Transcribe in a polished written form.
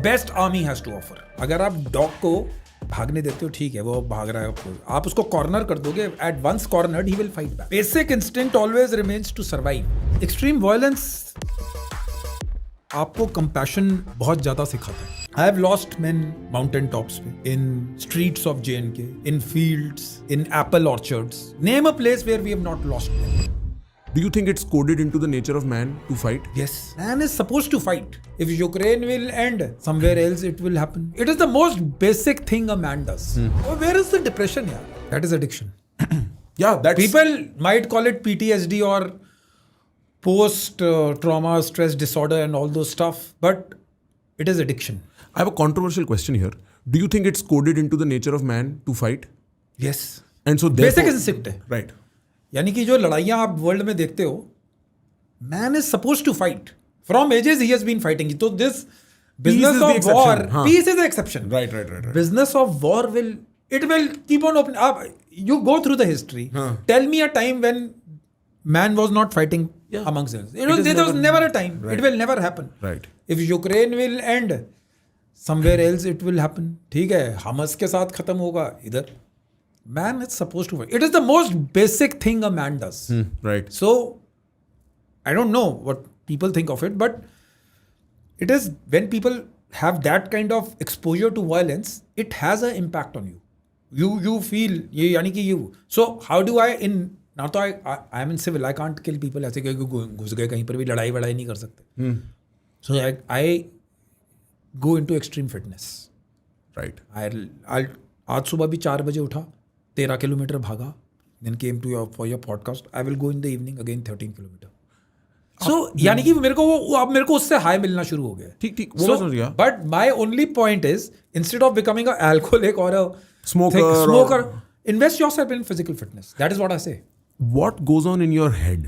Best army has to offer. अगर आप dog को भागने देते हो, ठीक है, वो भाग रहा है, आप उसको कॉर्नर कर दोगे, at once cornered he will fight back. Basic instinct always remains to survive. Extreme violence आपको कंपैशन बहुत ज्यादा सिखाता है. I have lost men mountain tops पे, in streets of J&K, in fields, in apple orchards. Name a place where we have not lost men. Do you think it's coded into the nature of man to fight? Yes, man is supposed to fight. If Ukraine will end, somewhere else it will happen. It is the most basic thing a man does. Oh, where is the depression here? That is addiction. Yeah, that's... People might call it PTSD or post-trauma stress disorder and all those stuff, but it is addiction. I have a controversial question here. Do you think it's coded into the nature of man to fight? Yes. And so Basic instinct है. Right. यानी कि जो लड़ाइयाँ आप world में देखते हो, man is supposed to fight. From ages he has been fighting. तो this business of war, peace is the exception. Right. Business of war will keep on opening up. You go through the history. Tell me a time when man was not fighting amongst them. There was never a time. Right. It will never happen. Right. If Ukraine will end, somewhere else it will happen. ठीक है, हमस के साथ खत्म होगा इधर. Man is supposed to fight. It is the most basic thing a man does. Right. So, I don't know what people think of it, but it is when people have that kind of exposure to violence, it has an impact on you. You feel, यानी कि you. So, how do I now तो I am in civil, I can't kill people ऐसे क्योंकि घुस गए कहीं पर भी लड़ाई नहीं कर सकते. So, I go into extreme fitness. Right. I'll आज सुबह भी 4 बजे उठा, 13 किलोमीटर भागा, then came to for your podcast. I will go in the evening again 13 kilometre. So यानी कि मेरे को उससे हाई मिलना शुरू हो गया. ठीक वो मैं समझ गया. But my only point is, instead of becoming an alcoholic or a smoker, invest yourself in physical fitness. That is what I say. What goes on in your head